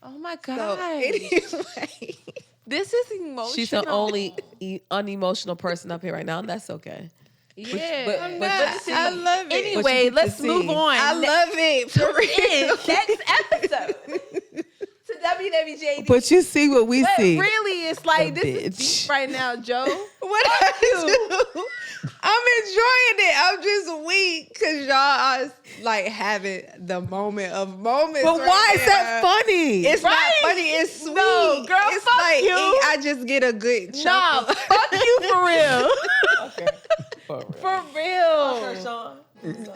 Oh my God. So anyway, This is emotional. She's the only unemotional person up here right now, and that's okay. Yeah. I love it. Anyway, let's move on. I love it. For real. Next episode to WWJD. But you see what we see. Really, it's like, The this is bitch. deep right now, Joe. What I do? I'm enjoying it. I'm just weak because y'all are like having the moment of moments. But right why is now. that funny? It's not Right? funny. It's sweet. No, girl, it's fuck like you. I just get a good Nah, chuckle. fuck you for real. Okay. For real.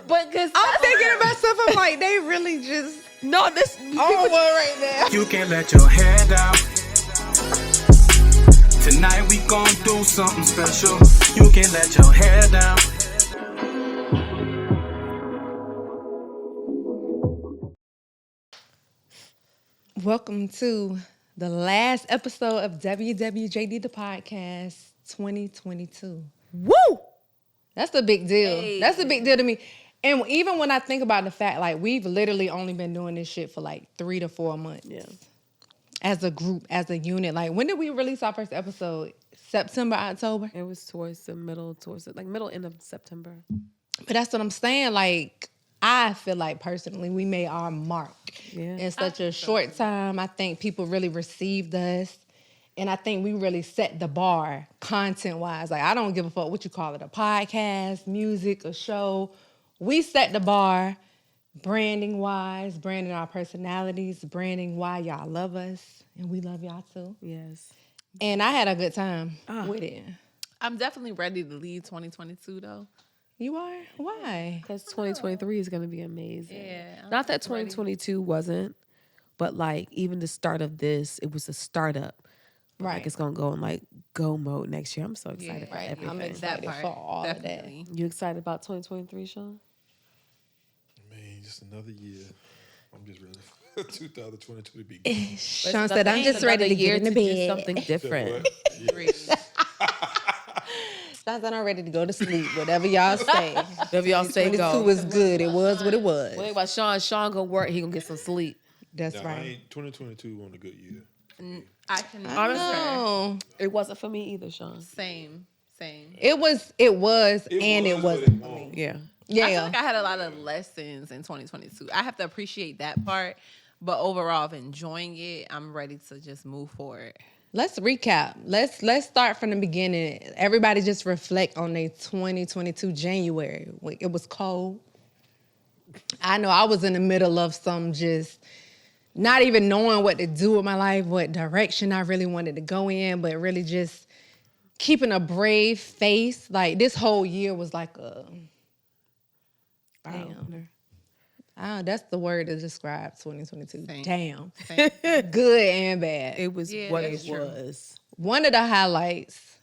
But because I'm thinking about stuff. I'm like, they really just No, this on one right now. You can let your hair down. Tonight we gon' do something special. You can let your hair down. Welcome to the last episode of WWJD the podcast 2022. Woo! That's a big deal. Hey. That's a big deal to me. And even when I think about the fact, like, we've literally only been doing this shit for like 3 to 4 months. Yeah. As a group, as a unit. Like, when did we release our first episode? September, October? It was towards the middle end of September. But that's what I'm saying. Like, I feel like personally we made our mark Yeah. in such a short time. I think people really received us. And I think we really set the bar content-wise. Like, I don't give a fuck what you call it, a podcast, music, a show. We set the bar branding-wise, branding our personalities, branding why y'all love us, and we love y'all too. Yes. And I had a good time with it. I'm definitely ready to leave 2022 though. You are? Why? Because 2023 is going to be amazing. Yeah, I'm Not that ready. 2022 wasn't, but like even the start of this, it was a startup. Right. Like it's going to go in like go mode next year. I'm so excited for Right. everything. I'm That excited part, for all definitely. You excited about 2023, Sean? Man, just another year. I'm just ready for 2022 to be of good. that. Sean said, I'm just ready to get in the do bed. something different. Sean said, I'm ready to go to sleep. Whatever y'all say. Whatever y'all say, 22 go. was good. It was what it was. Wait, while Sean gonna work, he gonna get some sleep. That's Nah, right. 2022 wasn't a good year. I can Honestly. Oh, It wasn't for me either, Sean. Same. it was, and was, it but wasn't. won't. Yeah. I feel Yeah. like I had a lot of lessons in 2022. I have to appreciate that part. But overall, of enjoying it, I'm ready to just move forward. Let's recap. Let's start from the beginning. Everybody just reflect on their 2022 January. It was cold. I know I was in the middle of some just not even knowing what to do with my life, what direction I really wanted to go in, but really just keeping a brave face. Like, this whole year was like a damn. That's the word to describe 2022. Same. Damn. Same. Good and bad. It was Yeah, what that's it true. was. One of the highlights,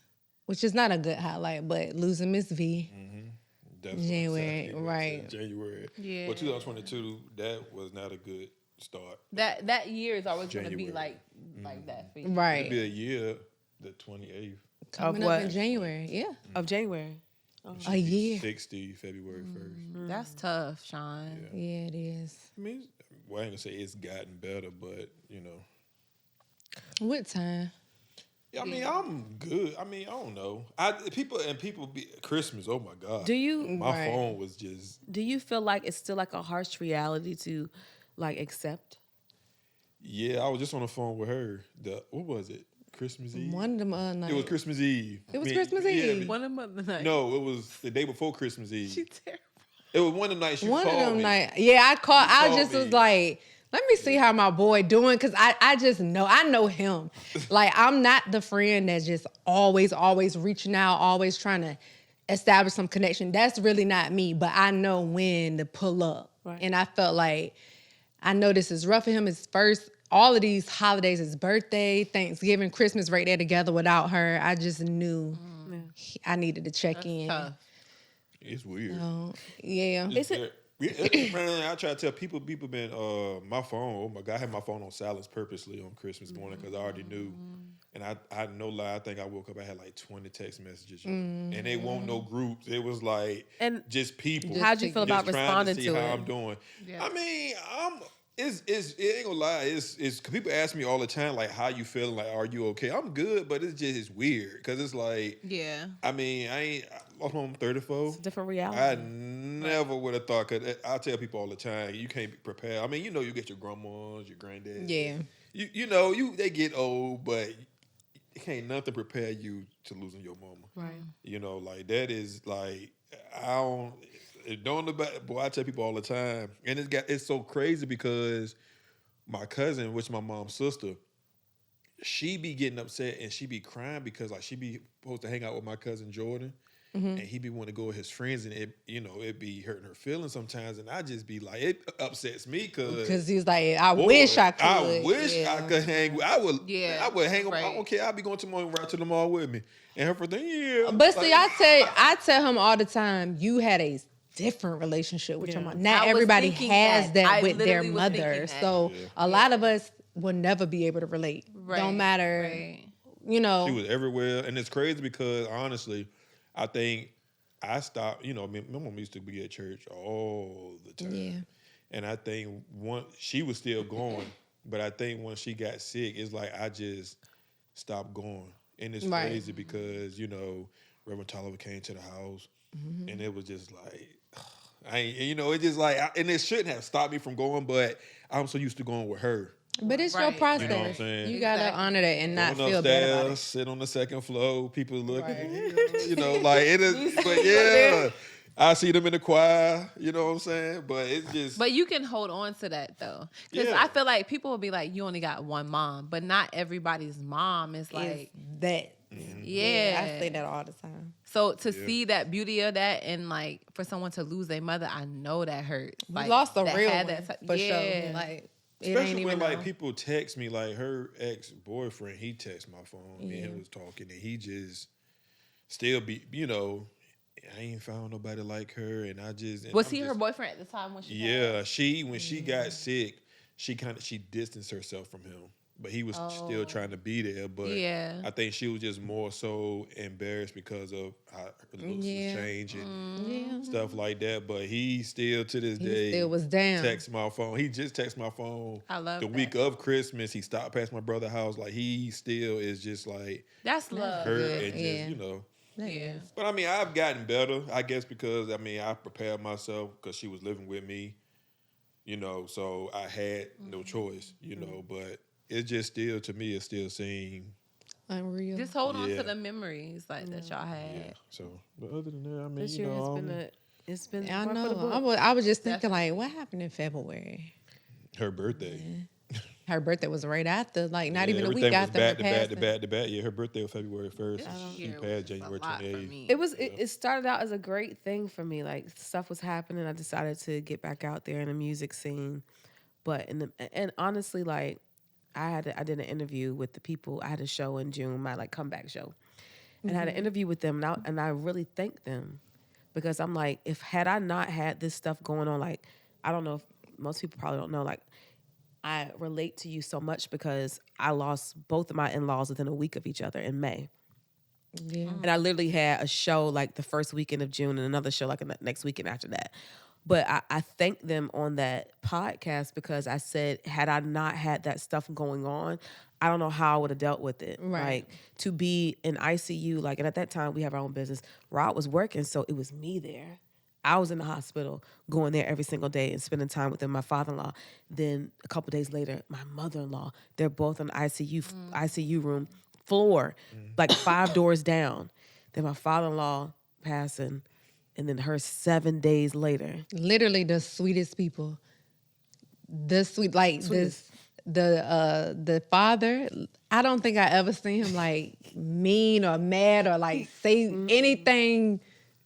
which is not a good highlight, but losing Miss V. That's what I'm January, saying. right. January. Yeah. But 2022, that was not a good start. That year is always going to be January. like that for you. It'll be Right. a year, the 28th. Coming Of up what? in January. Yeah. Of January. A year. 60 February 1st. That's tough, Sean. Yeah, it is. I mean, well, I ain't gonna say it's gotten better, but you know. What time? I mean, I'm good. I mean, I don't know. People be Christmas. Oh my God. Do you My Right. phone was just. do you feel like it's still like a harsh reality to like accept? Yeah, I was just on the phone with her. What was it? Christmas Eve. One of them nights. It was Christmas Eve. It was Christmas Eve? One of them night. No, it was the day before Christmas Eve. She terrible. It was one of the nights you One called of them me. nights. Yeah, I called just was me. like, let me see how my boy doing. Cause I just know, I know him. Like, I'm not the friend that's just always reaching out, always trying to establish some connection. That's really not me, but I know when to pull up. Right. And I felt like, I know this is rough for him. His first, all of these holidays, his birthday, Thanksgiving, Christmas, right there together without her. I just knew I needed to check in. Tough. It's weird. Yeah. Is it? Man, I try to tell people been my phone. Oh my God, I had my phone on silence purposely on Christmas morning because I already knew. And I no lie, I think I woke up. I had like 20 text messages, and they won't no groups. It was like And just people. how'd you feel about just trying responding to see to how it? I'm doing. Yeah. I mean, it ain't gonna lie. It's 'cause people ask me all the time, like, how you feeling? Like, are you okay? I'm good, but it's weird because it's like, Yeah. I mean, I lost my mom 34. It's a different reality. I never would have thought. Cause I tell people all the time, you can't be prepared. I mean, you get your grandmas, your granddad. Yeah. They get old, but it can't nothing prepare you to losing your mama. Right. Like that is like I don't. It don't about boy. I tell people all the time, and it's so crazy because my cousin, which is my mom's sister, she be getting upset and she be crying because like she be supposed to hang out with my cousin Jordan, and he be wanting to go with his friends, and it be hurting her feelings sometimes, and I just be like, it upsets me Because he's like, I wish I could. I wish I could hang. I would. Yeah, I would hang. right. I don't care. I'll be going to right to the mall with me, and her for thing. Yeah. But see, I tell him all the time, you had a different relationship with your mom. Not I was everybody thinking has that. I with their literally was thinking mother. that. So a lot of us will never be able to relate. Right, Don't matter. right. She was everywhere, and it's crazy because honestly, I think I stopped. My mom used to be at church all the time. Yeah. And I think she was still going, but I think when she got sick, it's like I just stopped going, and it's Right. crazy because Reverend Tolliver came to the house, and it was just like. It's just like, and it shouldn't have stopped me from going, but I'm so used to going with her. But it's Right. your process. You know what I'm saying? You gotta Exactly. honor that and not Going feel bad about upstairs, it. sit on the second floor, people look, Right. like it is. But yeah, I see them in the choir. You know what I'm saying? But it's just. But you can hold on to that though, because Yeah. I feel like people will be like, you only got one mom, but not everybody's mom is like, That. yeah. I say that all the time. So to see that beauty of that, and like for someone to lose their mother, I know that hurts. We Like, lost a that real had one, that for yeah. sure. Like, it Especially ain't when even like people text me, like her ex-boyfriend, he texted my phone, me and him was talking, and he just still I ain't found nobody like her, and I just and Was I'm he just- her boyfriend at the time when she? Yeah, when she got sick, she distanced herself from him, but he was still trying to be there. But Yeah. I think she was just more so embarrassed because of how her looks was changing, stuff like that. But he still to this day still was down. Text my phone. He just texted my phone. I love the that. week of Christmas. He stopped past my brother's house. Like he still is just like That's love. hurt good, and yeah. just Yeah. But I mean, I've gotten better, I guess, because I prepared myself because she was living with me, so I had no choice, but it just still, to me, it still seemed, Unreal. Just hold on Yeah. to the memories like that y'all had. yeah. So, but other than that, I mean, This year it's been I one for the know. book. I was just thinking, like, what happened in February? her birthday. Her birthday was right after, like, not Yeah, even a everything week was after back her to back to passing. back to back. Yeah, her birthday was February 1st. She Year passed was January a lot for 28th. me. It started out as a great thing for me. Like stuff was happening. I decided to get back out there in the music scene. But and honestly, like I did an interview with the people. I had a show in June, my like comeback show, and I had an interview with them, and I really thanked them because I'm like, had I not had this stuff going on, like I don't know if most people probably don't know, like I relate to you so much because I lost both of my in-laws within a week of each other in May. Yeah. And I literally had a show like the first weekend of June and another show like the next weekend after that. But I thanked them on that podcast because I said, had I not had that stuff going on, I don't know how I would have dealt with it. Right. Like to be in ICU, like, and at that time we have our own business. Rod was working, so it was me there. I was in the hospital going there every single day and spending time with them, my father-in-law. Then a couple days later, my mother-in-law, they're both in the ICU room floor, like 5 doors down. Then my father-in-law passing, and then her 7 days later. Literally the sweetest people. The father, I don't think I ever seen him like mean or mad or like say anything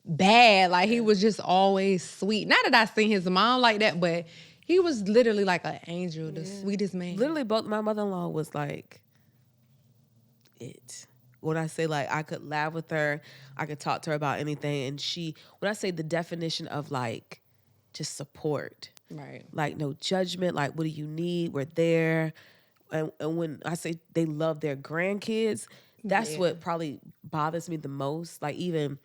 bad. Like he was just always sweet. Not that I seen his mom like that, but he was literally like an angel, the sweetest man. Literally, both my mother-in-law was like it. When I say like I could laugh with her, I could talk to her about anything, and when I say the definition of like just support, Right. like no judgment, like what do you need? We're there. And when I say they love their grandkids, that's what probably bothers me the most. Like even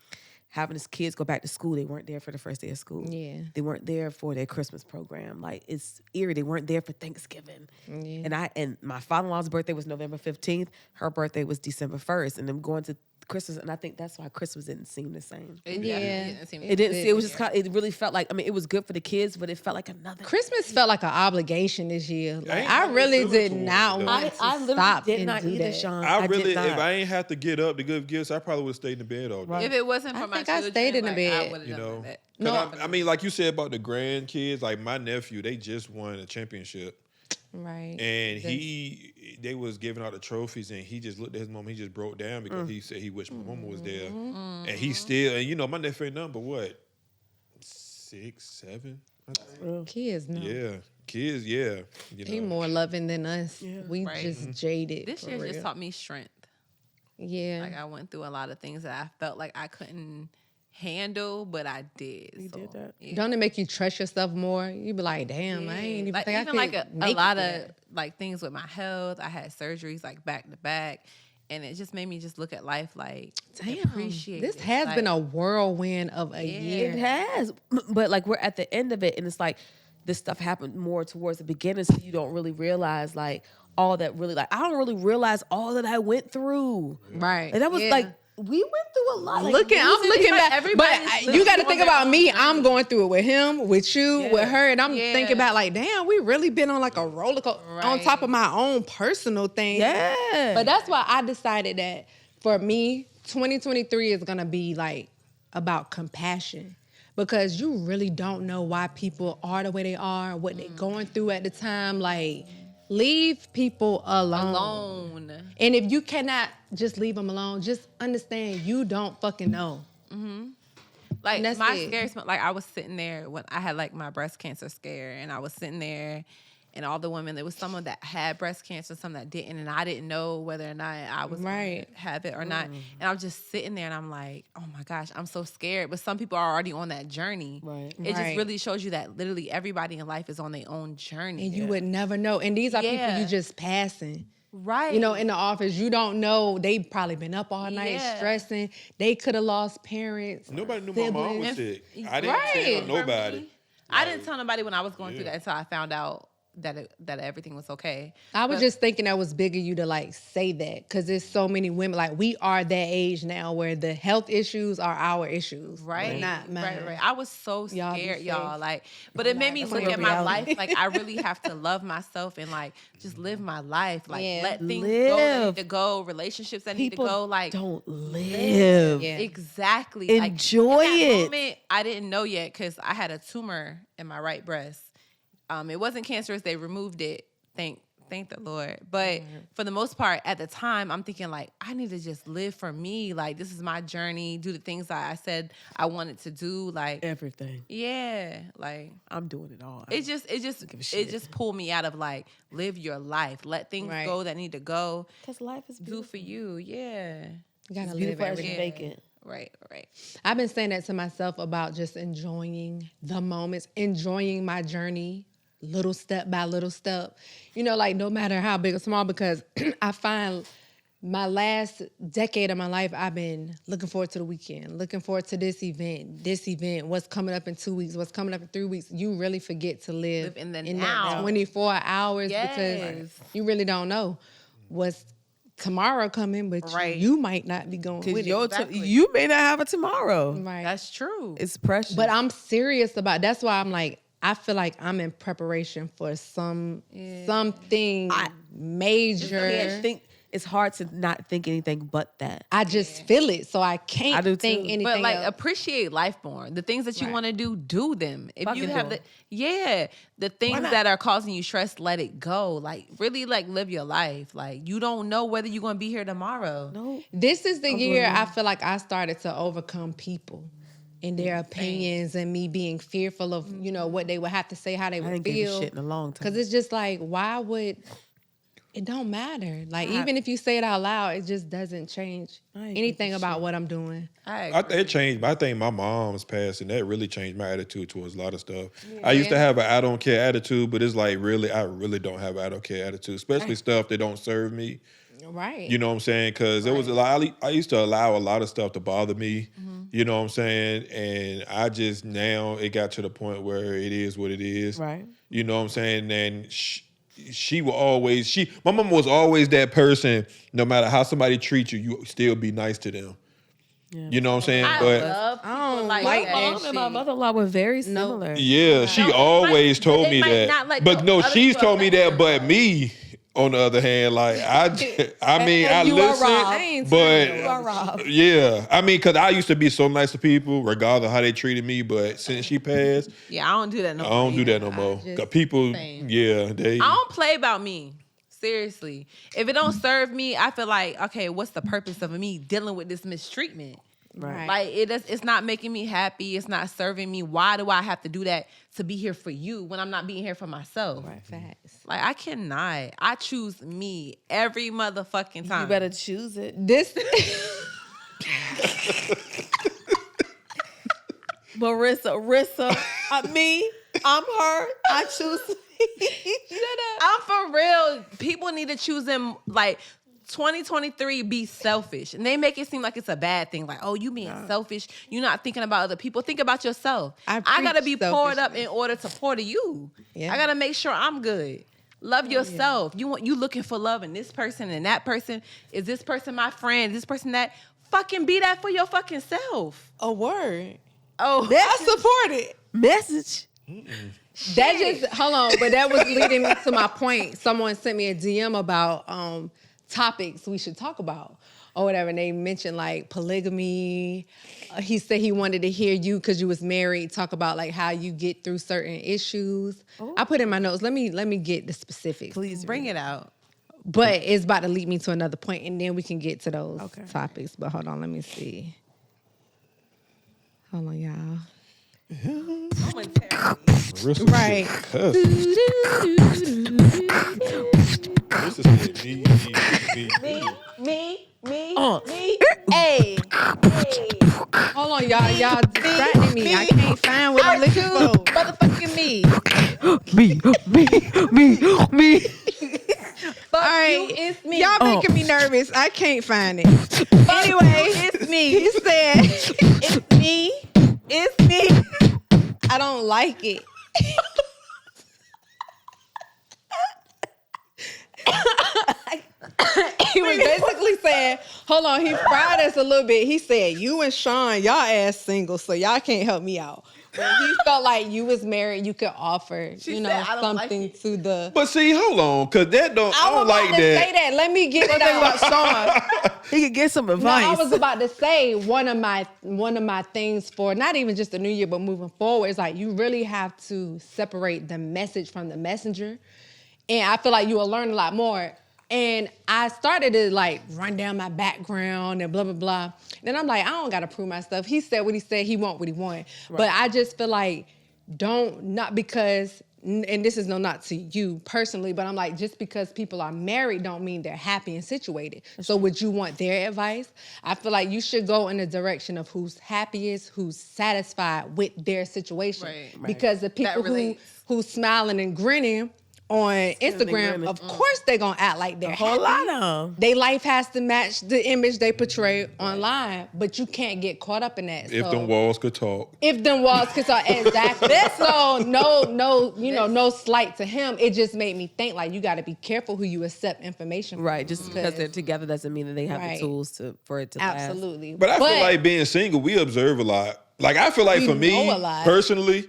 having his kids go back to school. They weren't there for the first day of school. Yeah. They weren't there for their Christmas program. Like, it's eerie. They weren't there for Thanksgiving. Yeah. And my father-in-law's birthday was November 15th. Her birthday was December 1st. And them going to Christmas, and I think that's why Christmas didn't seem the same. It Yeah. It was just it really felt like, I mean, it was good for the kids, but it felt like another Christmas felt like an obligation this year. Like, ain't I no really feeling did towards not it, though. want to I literally stop did and not do either, that. Sean. I really, did not. if I ain't have to get up to give gifts, I probably would have stayed in the bed all day. If it wasn't I for my think I children, stayed in the like, bed. I would have You done know, that. 'Cause I mean, like you said about the grandkids, like my nephew, they just won a championship, Right. and they was giving out the trophies, and he just looked at his mom, he just broke down because he said he wished my mama was there, and he still, and you know, my nephew ain't nothing but what, 6, 7, Kids, no. yeah, kids, yeah, you He know. more loving than us. We Right. just jaded. This for year real. just taught me strength. Yeah. Like I went through a lot of things that I felt like I couldn't handle, but I did. You did that? Yeah. Don't it make you trust yourself more? You be like, damn, I ain't even like think I even could like a make it lot there. of like things with my health. I had surgeries like back to back, and it just made me just look at life like Damn, appreciate this it. has Like, been a whirlwind of a It year. has, but like we're at the end of it, and it's like this stuff happened more towards the beginning, so you don't really realize like all that really. Like I don't really realize all that I went through. Right. And that was Yeah. like we went through a lot. Like, I'm looking like back, but everybody's you got to living think on about their me. own I'm going through it with him, with you, with her, and I'm Yeah. thinking about like, damn, we really been on like a roller coaster on top of my own personal thing. Yeah. But that's why I decided that for me, 2023 is gonna be like about compassion. Because you really don't know why people are the way they are, what they're going through at the time. Like, leave people alone. And if you cannot just leave them alone, just understand you don't fucking know. Like And that's my it. scary smell. Like I was sitting there when I had like my breast cancer scare, and I was sitting there, and all the women. There was someone that had breast cancer, some that didn't, and I didn't know whether or not I was Right. gonna have it or not. And I was just sitting there, and I'm like, oh my gosh, I'm so scared. But some people are already on that journey. Right. It just Right. really shows you that literally everybody in life is on their own journey. And you would never know. And these are people Yeah. you just passing. right. You know, in the office, you don't know. They probably been up all night Yeah. stressing. They could have lost parents. Nobody knew my mom was siblings. sick. I didn't tell For nobody. me, I didn't tell nobody when I was going through that until I found out that everything was okay. I was But- just thinking that was big of you to like say that because there's so many women like we are that age now where the health issues are our issues, Right. Not mine. Right. I was so Y'all be scared, safe. y'all. Like, but it made me That's look your at my reality. life. Like, I really have to love myself and like just live my life. Like, Yeah. let things go that Live. need to go, relationships that need to People go. Like, don't live. Yeah. exactly. Enjoy like, in that it. moment, I didn't know yet because I had a tumor in my right breast. It wasn't cancerous. They removed it. Thank the Lord. But for the most part, at the time, I'm thinking like, I need to just live for me. Like, this is my journey. Do the things that I said I wanted to do. Like, Everything. yeah, like I'm doing it all. it just give a shit. it just pulled me out of like live your life. Let things Right. go that need to go. Because life is Do for you. Yeah. You gotta live beautiful as every you day. make it. Right. I've been saying that to myself about just enjoying the moments, enjoying my journey, little step by little step. You know, like no matter how big or small, because I find my last decade of my life, I've been looking forward to the weekend, looking forward to this event, what's coming up in 2 weeks, what's coming up in 3 weeks. You really forget to live, Live in the that now. 24 hours Yes. because you really don't know what's tomorrow coming, but Right. you might not be going with it. Exactly. You may not have a tomorrow. Right. That's true. It's precious. But I'm serious about. That's why I'm like, I feel like I'm in preparation for something major. can't think. It's hard to not think anything but that. I just feel it, so I can't I do think too. anything But like else. appreciate life more. The things that you Right. want to do them. If you Fucking have do the 'em. the things not? that are causing you stress, let it go. Like really like live your life. Like you don't know whether you're gonna be here tomorrow. No. This is the year I feel like I started to overcome people and their opinions and me being fearful of, you know, what they would have to say, how they I would didn't give a feel. shit in a long time. Because it's just like, why would it don't matter? Like even if you say it out loud, it just doesn't change I ain't anything give a about what I'm doing. I think it changed. I think my mom's passing that really changed my attitude towards a lot of stuff. I used to have an I don't care attitude, but it's like really, I really don't have an I don't care attitude, especially stuff that don't serve me. Right. You know what I'm saying? Because it was a lot. I used to allow a lot of stuff to bother me. You know what I'm saying? And I just now it got to the point where it is what it is. Right. You know what I'm saying? And she will always my mom was always that person. No matter how somebody treats you, you still be nice to them. Yeah. You know what I'm saying? I But love people don't like like that. My mom and my shit. mother-in-law were very similar. yeah, she No, always but told they me might that. not let But the no, other she's people told me affect that. But them. me, on the other hand, like I mean, I you are listen, wrong. I ain't but telling You are wrong. yeah, I mean, because I used to be so nice to people, regardless of how they treated me. But since she passed, Yeah, I don't do that no I more. don't do that no more. just- Cause people, Same. yeah, they. I don't play about me. Seriously. If it don't serve me, I feel like, okay, what's the purpose of me dealing with this mistreatment? Right. Like it's not making me happy. It's not serving me. Why do I have to do that to be here for you when I'm not being here for myself? Right. Facts. Like I cannot. I choose me every motherfucking time. You better choose it. This Rissa, me, I'm her. I choose me. I'm for real. People need to choose them like 2023 be selfish. And they make it seem like it's a bad thing. Like, oh, you being selfish. You're not thinking about other people. Think about yourself. I I gotta be preach poured up selfishness. in order to pour to you. Yeah. I gotta make sure I'm good. Love yourself. You looking for love in this person and that person. Is this person my friend? Is this person that? Fucking be that for your fucking self. a word. Oh, I support it. Message. That just hold on, but that was leading me to my point. Someone sent me a DM about topics we should talk about or whatever. And they mentioned like polygamy. He said he wanted to hear you because you was married talk about like how you get through certain issues. I put in my notes. Let me get the specifics. Please bring it out. But it's about to lead me to another point, and then we can get to those topics. But hold on, let me see. Hold on, y'all. Marissa Right. cuss. Marissa said Me. Hey. Hold on, y'all distracting me. I can't find what I'm looking for. Motherfucking me. Me. All right, it's me. Y'all making me nervous. I can't find it. Anyway, it's me. he said, It's me. It's me. I don't like it. He was basically saying, hold on, he fried us a little bit. He said, you and Sean, y'all ass single, so y'all can't help me out. When he felt like you was married, you could offer, She you know, said, I don't like something it. to the... But see, hold on, cause that don't. I I was don't about like to that. say that. Let me get it out. Sean. He could get some No, advice. I was about to say one of my things for not even just the new year, but moving forward is like you really have to separate the message from the messenger, and I feel like you will learn a lot more. And I started to like run down my background and blah blah blah. Then I'm like, I don't gotta prove my stuff. He said what he said. He want what he want. Right. But I just feel like not because. And this is not to you personally, but I'm like, just because people are married don't mean they're happy and situated. So would you want their advice? I feel like you should go in the direction of who's happiest, who's satisfied with their situation. Right. Because the people who's smiling and grinning on Instagram, of course they're gonna act like they're a whole happy. lot of them. Their life has to match the image they portray online, but you can't get caught up in that. If them walls could talk. If them walls could talk, exactly. So no slight to him. It just made me think like you got to be careful who you accept information from. Right, just because they're together doesn't mean that they have Right. the tools for it to last. Absolutely. But I feel like being single, we observe a lot. Like I feel like We for me know a lot. personally,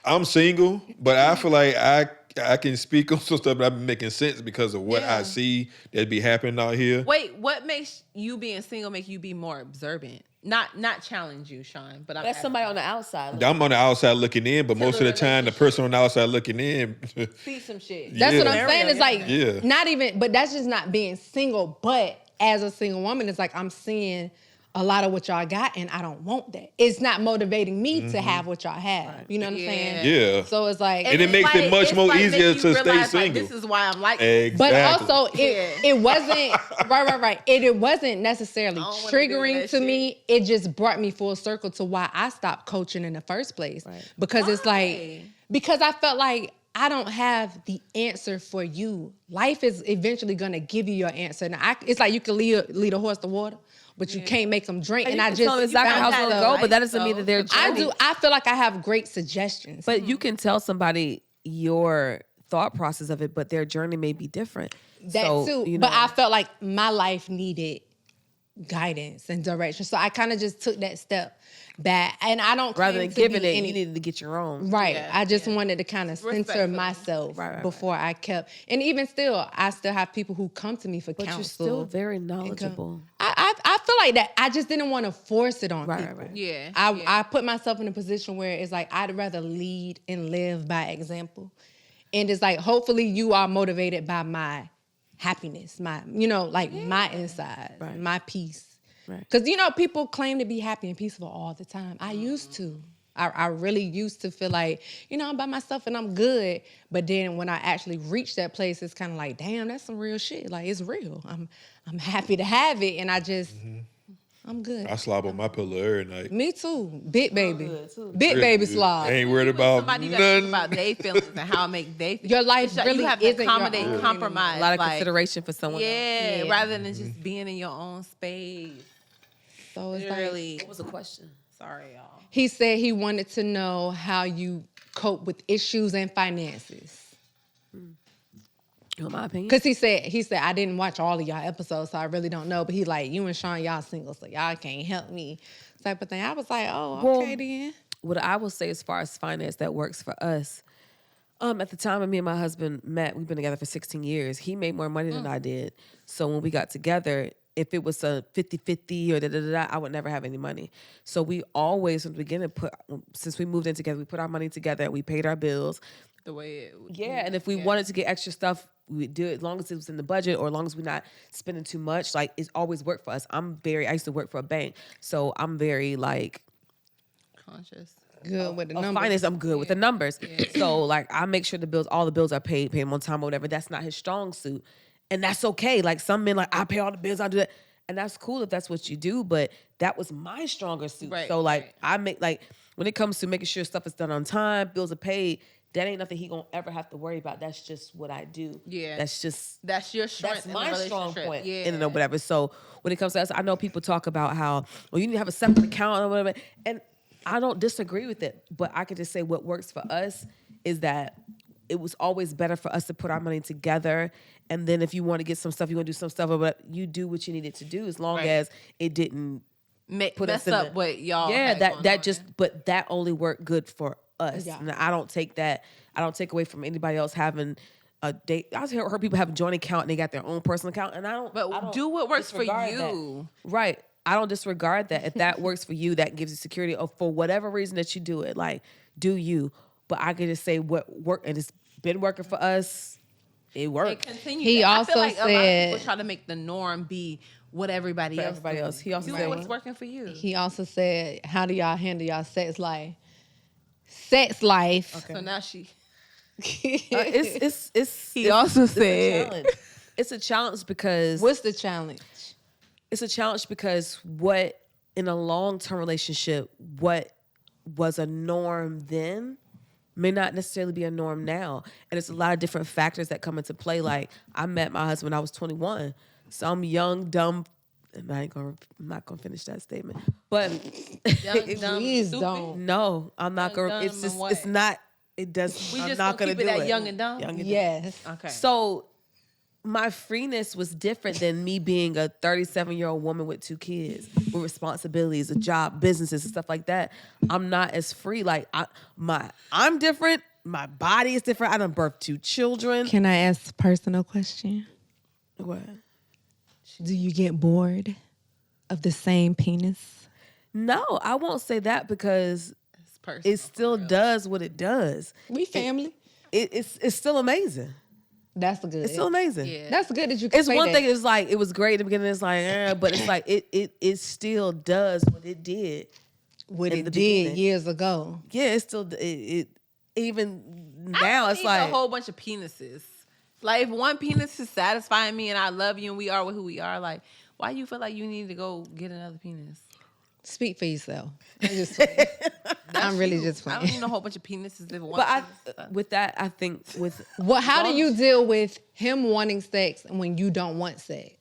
I'm single, but I feel like I can speak on some stuff that I've been making sense because of what I see that be happening out here. Wait, what makes you being single make you be more observant? Not challenge you, Sean, but That's somebody on the outside. I'm on the outside looking in, but most of the time, the person on the outside looking in, see some shit. That's what I'm Yeah. saying. It's like Yeah. not even, but that's just not being single. But as a single woman, it's like I'm seeing a lot of what y'all got, and I don't want that. It's not motivating me to have what y'all have. You know what I'm saying? Yeah. So it's like, And it makes it much more easier to stay single. This is why I'm like Exactly. but also Yeah. it wasn't right. It wasn't necessarily I don't wanna do triggering that to shit. me. It just brought me full circle to why I stopped coaching in the first place. Because it's like, because I felt like I don't have the answer for you. Life is eventually gonna give you your answer. And it's like you can lead a horse to water, but you can't make them drink. And I can tell them just exactly how it's found gonna myself- go, but that doesn't mean that they're journey. I feel like I have great suggestions. But you can tell somebody your thought process of it, but their journey may be different. That So, too. you know, But I felt like my life needed guidance and direction. So I kind of just took that step back. And I don't rather claim than to giving be it, any, you needed to get your own. right. Yeah, I just wanted to kind of censor Respectfully. myself Right. before I kept. And even still, I still have people who come to me for But counsel. you're still very knowledgeable. I feel like that. I just didn't want to force it on people. Right. Yeah. I put myself in a position where it's like I'd rather lead and live by example. And it's like, hopefully you are motivated by my happiness, my inside, Right. my peace. Right. Because, people claim to be happy and peaceful all the time. I used to. I really used to feel like, I'm by myself and I'm good. But then when I actually reach that place, it's kind of like, damn, that's some real shit. Like, it's real. I'm happy to have it. And I just, I'm good. I slob on my pillow every night. Me too. Big baby. Big baby slob. I ain't worried about Somebody got to think nothing. about their feelings and how it make they feel. Your life You really have to isn't your accommodate, own compromise. A lot of like, consideration for someone else. Yeah, Yeah. rather than just being in your own space. So it's like, Really. What was the question? Sorry, y'all. he said he wanted to know how you cope with issues and finances. In my opinion. Cause he said I didn't watch all of y'all episodes, so I really don't know. But he like, you and Sean, y'all single, so y'all can't help me, type of thing. I was like, oh, okay then. What I will say as far as finance that works for us, at the time when me and my husband met, we've been together for 16 years. He made more money than I did. So when we got together, if it was a 50-50 or da-da-da-da, I would never have any money. So we always, from the beginning, since we moved in together, we put our money together, we paid our bills. The way it Yeah, and if we wanted to get extra stuff, we would do it as long as it was in the budget or as long as we're not spending too much. Like, it's always worked for us. I used to work for a bank, so I'm very, like, conscious. Good with the of numbers. finance, I'm good with the numbers. So, like, I make sure all the bills are paid them on time or whatever. That's not his strong suit. And that's okay. Like, some men, like, I pay all the bills, I do that. And that's cool if that's what you do, but that was my stronger suit. Right, so, like, right. I make, like, when it comes to making sure stuff is done on time, bills are paid, that ain't nothing he gonna ever have to worry about. That's just what I do. Yeah. That's your strength. that's in my the strong relationship. point. Yeah. And whatever. So when it comes to us, I know people talk about how, well, you need to have a separate account or whatever. And I don't disagree with it, but I could just say what works for us is that it was always better for us to put our money together. And then if you want to get some stuff, you want to do some stuff, but you do what you needed to do as long Right. as it didn't put Mess us in up the, what y'all. yeah, had going that on. just, but that only worked good for us. Yeah. And I don't take away from anybody else having a date. I heard people have a joint account and they got their own personal account, and I don't do what works for disregard you. that. Right. I don't disregard that. If that works for you, that gives you security, or for whatever reason that you do it, like, do you. But I can just say what worked, and it's been working for us. It And worked. continue. He that. I also feel like a lot of said- people try to make the norm be what everybody else. everybody doing. else. He also do said- what's working for you. He also said, how do y'all handle y'all sex life? Sex life. So now she. It's He also it's a said. challenge. It's a challenge because What's the challenge? it's a challenge because what in a long-term relationship, what was a norm then may not necessarily be a norm now. And it's a lot of different factors that come into play. Like, I met my husband when I was 21. So I'm young, dumb. I'm not gonna finish that statement. But Young, dumb, Please stupid. don't. no, I'm not Young, gonna. dumb, It's just. and what? It's not. It does. We I'm just not gonna gonna keep it do at it. young and dumb? Young and dumb. Yes. Okay. So my freeness was different than me being a 37-year-old woman with 2 kids, with responsibilities, a job, businesses, and stuff like that. I'm not as free. Like, I'm different. My body is different. I done birthed 2 children. Can I ask a personal question? What? Do you get bored of the same penis? No, I won't say that because It's personal. it still does what it does. We family. It's still amazing. That's good. It's still amazing. Yeah. That's good that you can It's say one that. thing. It's like it was great in the beginning. It's like, but it's like it still does what it did. what in it the did beginning. years ago. Yeah, it's still it even now. It's need like a whole bunch of penises. Like, if one penis is satisfying me and I love you and we are who we are, like, why you feel like you need to go get another penis? Speak for yourself. I'm really just I don't playing. need a whole bunch of penises. That want But with that, I think with How do you deal with him wanting sex when you don't want sex?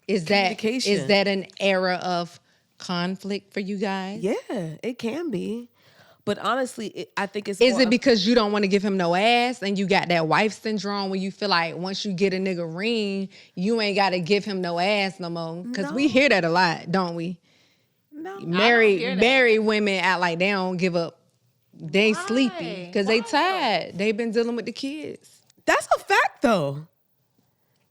Is Communication. that an era of conflict for you guys? Yeah, it can be. But honestly, I think it's Is more it because you don't want to give him no ass and you got that wife syndrome where you feel like once you get a nigga ring, you ain't got to give him no ass no more? Because we hear that a lot, don't we? No. Married women act like they don't give up. They sleepy because they tired. They've been dealing with the kids. That's a fact, though.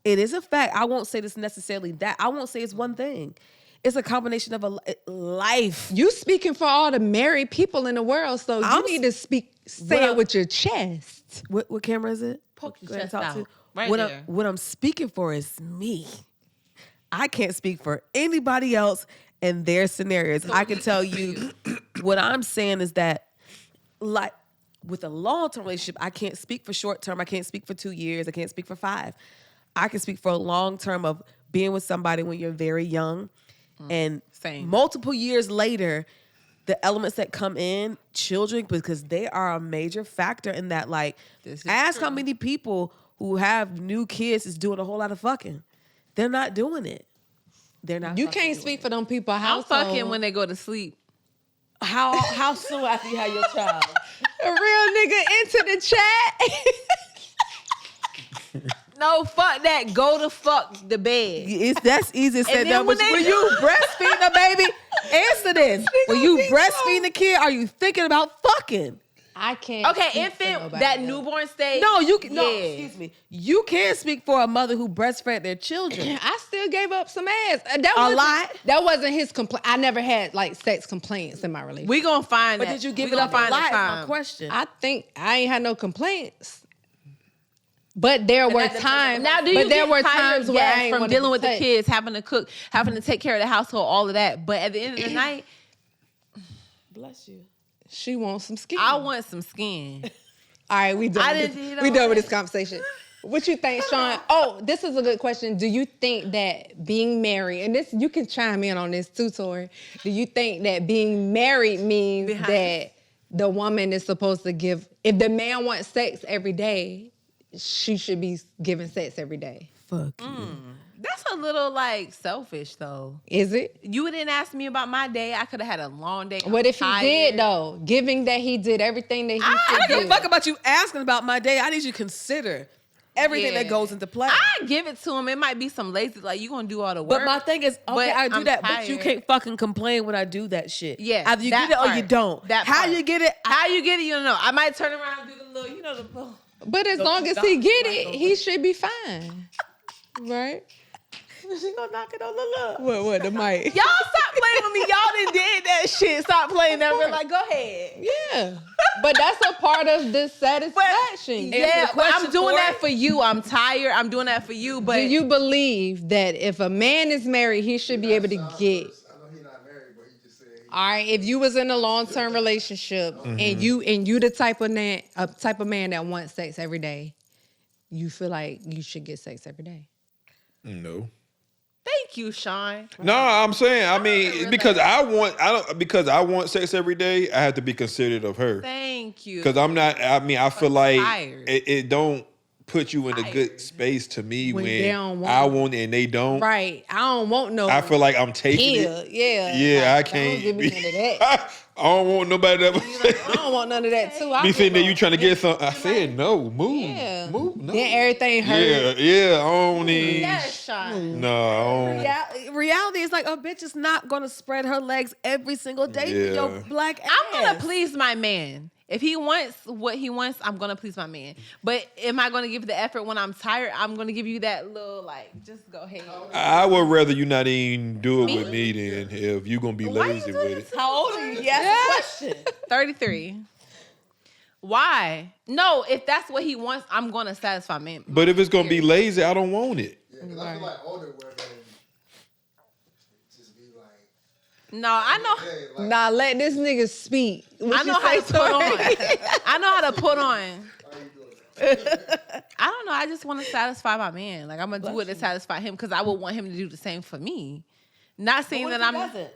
It is a fact. I won't say this necessarily that. I won't say it's one thing. It's a combination of a life. You speaking for all the married people in the world, so you need to say it with your chest. What camera is it? Poke your Go ahead, chest talk out. to. Right what there. what I'm speaking for is me. I can't speak for anybody else and their scenarios. I can tell you what I'm saying is that, like, with a long-term relationship, I can't speak for short-term. I can't speak for 2 years. I can't speak for 5. I can speak for a long-term of being with somebody when you're very young. And Same. multiple years later, the elements that come in, children, because they are a major factor in that. Like, This is ask true. how many people who have new kids is doing a whole lot of fucking. They're not doing it. They're not. You fucking can't doing speak for them people. I'm Household. fucking when they go to sleep. it. How soon after you have your child? A real nigga into the chat. No, fuck that. Go to fuck the bed. That's easy said And then done. But when when they- you breastfeed a baby, answer this. When you breastfeeding a kid, are you thinking about fucking? I can't. Okay, speak for infant, nobody that else. newborn stage. No, you can. No, Yeah. excuse me. You can't speak for a mother who breastfed their children. I still gave up some ass. Lot. That wasn't his complaint. I never had like sex complaints in my relationship. We gonna find But that. did you give We it gonna up a find the lot? Is my time. question. I think I ain't had no complaints. But there were that depends on times. Now, do you but there get were tired? times where Yes, I ain't from wanna dealing be with the touched. kids, having to cook, having to take care of the household, all of that. But at the end of the night, Bless you. She wants some skin. I want some skin. All right, we done. I with didn't this- do we all done with that. this conversation. What you think, Sean? Oh, this is a good question. Do you think that being married, and this you can chime in on this too, Tory. Do you think that being married means that the woman is supposed to give? If the man wants sex every day, she should be giving sex every day. Fuck you. That's a little like selfish, though. Is it? You didn't ask me about my day. I could have had a long day. What if he tired. did though? Giving that he did everything that he I should don't give do. a fuck about you asking about my day. I need you to consider everything Yeah. that goes into play. I give it to him. It might be some lazy, like you gonna do all the work. But my thing is, okay, but I do I'm that, but you tired. can't fucking complain when I do that shit. Yeah, Either you that get it or you part. don't. That How part. you get it? How you get it? You don't know. I might turn around and do the little, you know, the little. But as long as he get it, he should be fine. Right? She gonna knock it on the love. What the mic? Y'all stop playing with me. Y'all done did that shit. Stop playing that. We're like, go ahead. Yeah. But that's a part of the satisfaction. Yeah, but question I'm doing for that it. for you. I'm tired. I'm doing that for you. But Do you believe that if a man is married, he should be able to get? I know he's not married, but he just said All right, if you was in a long-term relationship and you the type of man that wants sex every day, you feel like you should get sex every day. No. thank you, Sean. No, I'm saying, I mean, because I want sex every day, I have to be considerate of her. Thank you. Because I'm not, I mean, I feel like tired. it don't put you in a good space to me When when they don't want I it. want it and they don't. Right. I don't want no. I feel like I'm taking Here, it. yeah. Yeah, I Like, can't. Don't give me none of that. I don't want nobody that I don't want none of that too. I be sitting there, give you up. trying to get something. I said, no, move. Yeah. Move. No. Then everything hurt. Yeah, I don't need. Yes, Sean. No, I don't. Reality is like a bitch is not gonna spread her legs every single day for Yeah. your black ass. I'm gonna please my man. If he wants what he wants, I'm gonna please my man. But am I gonna give the effort when I'm tired? I'm gonna give you that little like, just go ahead. I would rather you not even do it with me than if you gonna be lazy with it. How old are you? Yes. Question. 33. Why? No, if that's what he wants, I'm gonna satisfy man. But if it's gonna be lazy, I don't want it. yeah, because I feel like older women just be like, No, I know. hey, like, Nah, let this nigga speak. What I you know how to say, put on. Tory? I know how to put on. how you doing that? I don't know. I just want to satisfy my man. Like I'm gonna do it to satisfy him because I would want him to do the same for me. Not saying What that if he I'm. doesn't?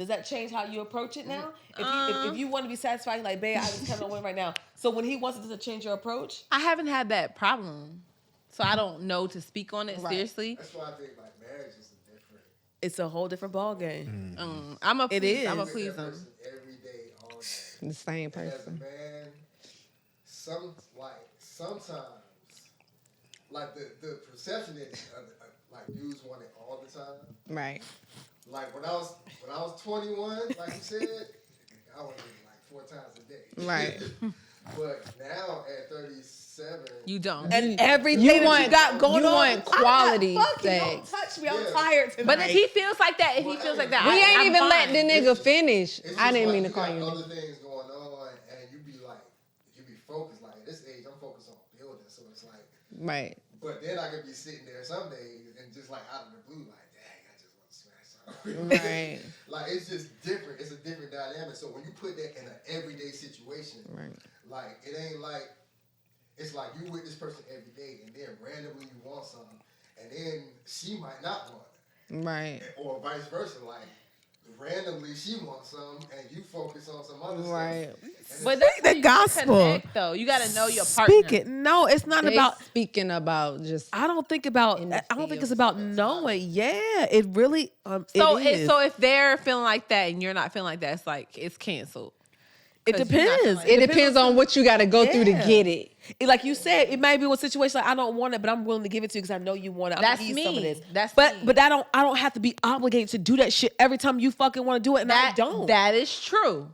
Does that change how you approach it now? If you want to be satisfied, you're like, babe, I just kind of want right now. So when he wants it, does it change your approach? I haven't had that problem, so I don't know to speak on it seriously. That's why I think like marriage is a different. It's a whole different ball game. I'm a It is. I'm a please him. Every day, all day. The same And as a person. man, sometimes, like the perception is like dudes want it all the time. Right. Like when I was 21, like you said, I wanted it like 4 times a day. Right. But now at 37, You don't. And everything You that want- you got going you on, want quality I'm not fucking, don't sex. touch me. I'm Yeah. tired tonight. But if he feels like that, if he feels like that, We ain't I'm even fine. let the nigga finish. it's I just didn't like mean to call got you. other things going on, and you be focused. Like at this age, I'm focused on building, so it's like. Right. But then I could be sitting there some days and just like out of the blue, like, dang, I just want to smash something. Right. Like it's just different. It's a different dynamic. So when you put that in an everyday situation, Right. like it ain't like it's like you with this person every day, and then randomly you want something, and then she might not want it, Right. or vice versa. Like randomly she wants something, and you focus on some other Right. stuff. And But it's- that's the how you gospel. connect, though. You got to know your partner. Speak it. No, it's not They about. speaking about just I don't think about. In the I don't think it's field. about knowing. Yeah, it really. So it is. so if they're feeling like that and you're not feeling like that, it's like it's canceled. It 'Cause you're not depends. feeling like it depends on what you got to go through to Yeah. get it. Like you said, it may be a situation like I don't want it, but I'm willing to give it to you because I know you want it. I'm That's gonna give you some of me. this. That's but me. but I don't have to be obligated to do that shit every time you fucking want to do it, and I don't. That is true.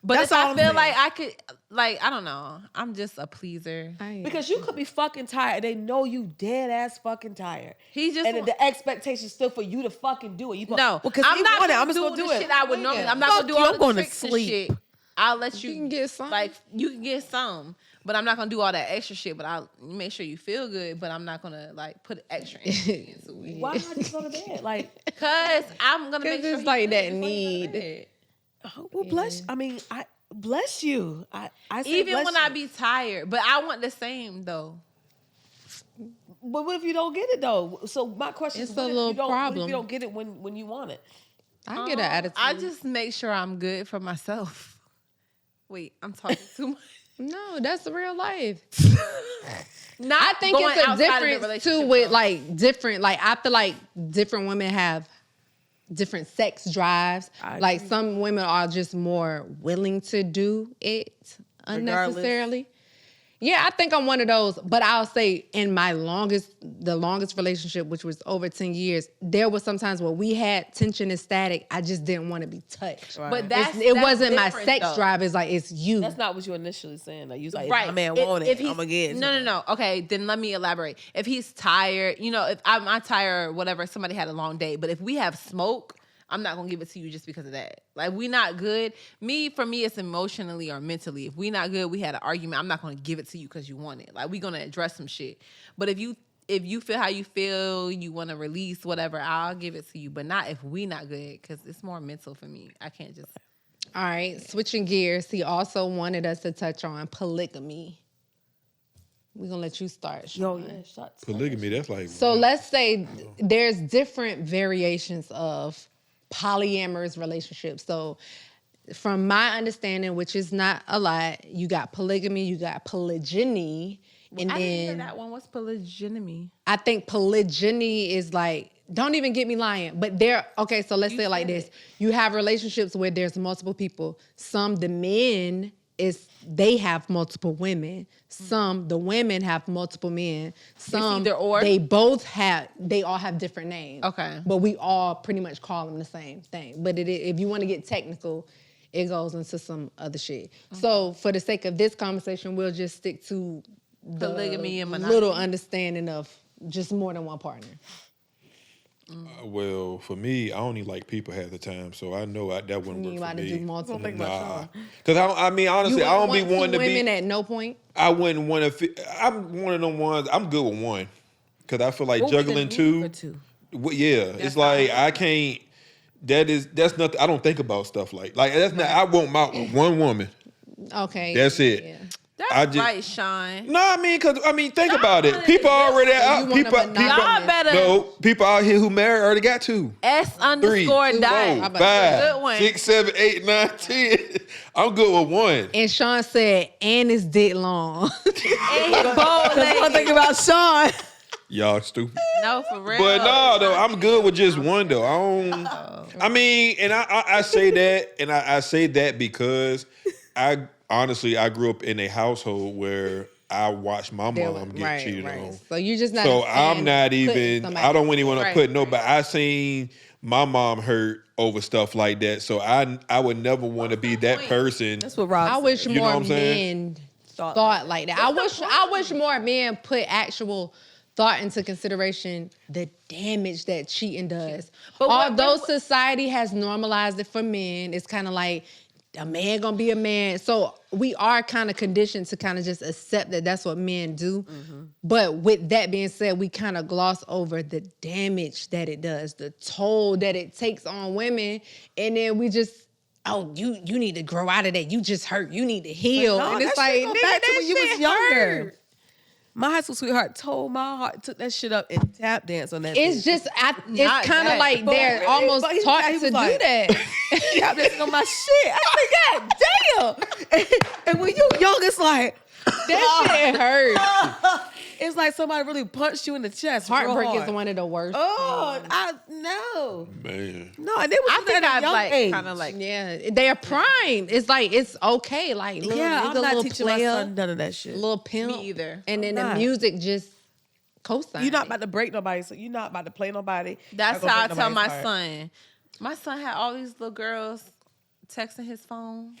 But That's if all I I'm feel saying. like I could, like, I don't know. I'm just a pleaser. Because you could be fucking tired. They know you dead ass fucking tired. He just and the expectation is still for you to fucking do it. You go, No, because I'm not want it. gonna I'm just do gonna the do it. shit I would Wait a normally. minute. I'm not Fuck gonna do you, all I'm the going to tricks and sleep. shit. I'll let you. can get some. Like you can get some, but I'm not gonna do all that extra shit. But I'll make sure you feel good. But I'm not gonna like put extra energy into it. Why not just go to bed? Like, Cause I'm gonna make 'Cause sure it's he like good that before he go to need. bed. oh, well, bless. I mean, I bless you. I say Even bless when you. I be tired, but I want the same though. But what if you don't get it though? So my question It's is, a what if little you don't, What if problem. you don't get it when you want it? I get an attitude. I just make sure I'm good for myself. Wait, I'm talking too much. no, that's real life. Not I think going it's a outside of the difference too relationship, with though. like different. Like I feel like different women have different sex drives. I Like agree. some women are just more willing to do it unnecessarily. Yeah, I think I'm one of those. But I'll say in my the longest relationship, which was over 10 years, there was sometimes where we had tension and static. I just didn't want to be touched. Right. But It that's wasn't my different, sex though. drive. It's like, it's you. That's not what you initially saying. Like you was like, Right. if my man If- want if it, he's- I'm gonna get it. No. Okay, then let me elaborate. If he's tired, if I'm tired or whatever, somebody had a long day. But if we have smoke, I'm not gonna give it to you just because of that. Like we not good. For me, it's emotionally or mentally. If we not good, we had an argument. I'm not gonna give it to you because you want it. Like we gonna address some shit. But if you feel how you feel, you want to release whatever, I'll give it to you. But not if we not good, because it's more mental for me. I can't just. All right, switching gears. He also wanted us to touch on polygamy. We're gonna let you start. Yo, Sean. yeah, shots. Polygamy, that's like So let's say there's different variations of polyamorous relationships. So from my understanding, which is not a lot, you got polygamy, you got polygyny, and I didn't hear then that one. What's polygamy? I think polygyny is like, don't even get me lying, but okay, so let's say it like this. You have relationships where there's multiple people. The men they have multiple women. The women have multiple men. either or? They all have different names. Okay. But we all pretty much call them the same thing. But if you want to get technical, it goes into some other shit. So for the sake of this conversation, we'll just stick to the Polygamy and monogamy. little understanding of just more than one partner. well, for me, I only like people half the time, so I know that wouldn't You work about for to me. do multiple. Nah, because I mean, honestly, You I don't wouldn't be want wanting two to be. women at no point. I wouldn't want to. I'm one of them ones. I'm good with one, because I feel like What would be the juggling need two. for two? Well, yeah, it's like I can't. That's nothing. I don't think about stuff like that's not. I want my one woman. Okay. That's it. Yeah. That's right, Sean. No, I mean, think about it. People already out. People out here who married already got 2. S_diet. 4, 5, 6, 7, 8, 9, 10. I'm good with 1. And Sean said, and his dick long. And he bold-legged. One thing about Sean. Y'all stupid. No, for real. But no, though, I'm good with just 1 though. I mean, and I say that, and I say that because honestly, I grew up in a household where I watched my mom get cheated on. So you just not. So I'm not even. I don't even want to put no. But I seen my mom hurt over stuff like that. So I would never want to be that person. That's what Rob. I wish You know more what I'm saying? men thought like that. I wish more men put actual thought into consideration the damage that cheating does. But although society has normalized it for men, it's kind of like a man gonna be a man. So we are kind of conditioned to kind of just accept that that's what men do. Mm-hmm. But with that being said, we kind of gloss over the damage that it does, the toll that it takes on women, and then we just, you need to grow out of that. You just hurt. You need to heal. No, and it's like, nigga, back to when you was younger. Hurt. My high school sweetheart told my heart, took that shit up and tap dance on that. It's bitch. just, it's kind of like they're almost taught to do that. Tap dancing on my shit. I said, God damn. And when you young, it's like, that shit hurts. It's like somebody really punched you in the chest. Heartbreak is one of the worst. Oh, I know. Man. No, and they was I think at a young age. kind of like. Yeah, they are primed. It's like, it's okay. Like, little Yeah, nigga, I'm not little teaching player, my son none of that shit. little pimp. Me either. And then I'm the not. music just co-sign. You're not about to break nobody, so you're not about to play nobody. That's Not how I gonna tell break my nobody's heart. son. My son had all these little girls texting his phone.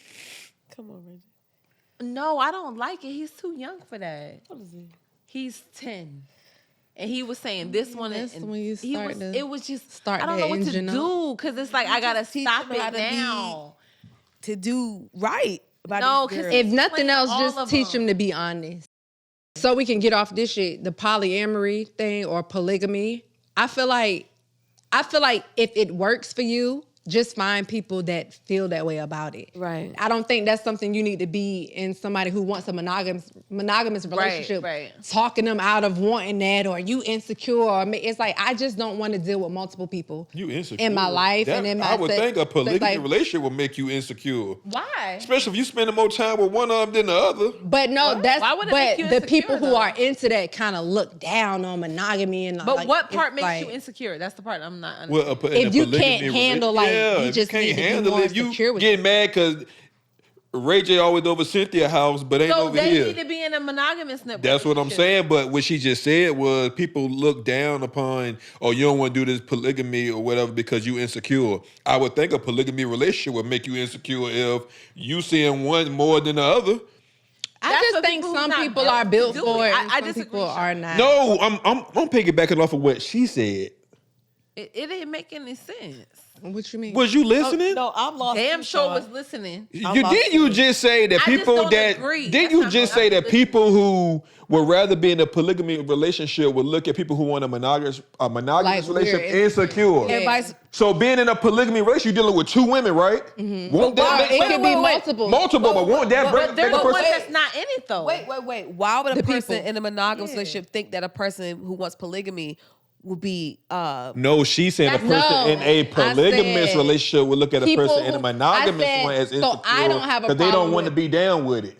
Come on, Reggie. No, I don't like it. He's too young for that. What is it? He's 10. And he was saying this one. That's and when you he start was, to it was just, start I don't that know what to engine up. do. Because it's like, I got to just teach stop him how it to be- now. To do right. About No, these 'cause girls. If nothing Playing else, all just of teach them. them to be honest. So we can get off this shit, the polyamory thing or polygamy. I feel like if it works for you, just find people that feel that way about it. Right. I don't think that's something you need to be in somebody who wants a monogamous relationship, right. talking them out of wanting that, or you insecure. Or it's like, I just don't want to deal with multiple people You insecure. in my life and in my I would think a polygamy like, relationship would make you insecure. Why? Especially if you spending more time with one of them than the other. But no, that's Why would it make but you the insecure, people who though? are into that kind of look down on monogamy and But like, what part it's makes like, you insecure? That's the part I'm not Well, understanding. If you can't handle, like, you if just can't need to be handle more it, you secure with get mad because Ray J always over Cynthia's house, but ain't So over they here. need to be in a monogamous relationship. That's what I'm saying. But what she just said was people look down upon, or you don't want to do this polygamy or whatever because you insecure. I would think a polygamy relationship would make you insecure if you seeing one more than the other. I That's just for think people who's some not people built are to built do for it. it. I And some disagree, people Sean. are not. No, I'm piggybacking off of what she said. It didn't make any sense. What you mean? Was you listening? No, I'm lost. Damn too, sure Sean. was listening. You just say that I just people don't that agree. didn't That's you not just what say I'm that listening. people who would rather be in a polygamy relationship would look at people who want a monogamous Like we're relationship insecure. Yeah. And vice- So being in a polygamy relationship, you're dealing with two women, right? Won't that it make could be multiple. multiple? But won't that But they're make the a ones person? that's not in it, though. Wait. Why would a The person people. in a monogamous relationship think that a person who wants polygamy would be No, she's saying a person No, in a I polygamous said relationship would look at a people person in a who- monogamous I said- one as so insecure I don't have a because they don't problem want to with- be down with it.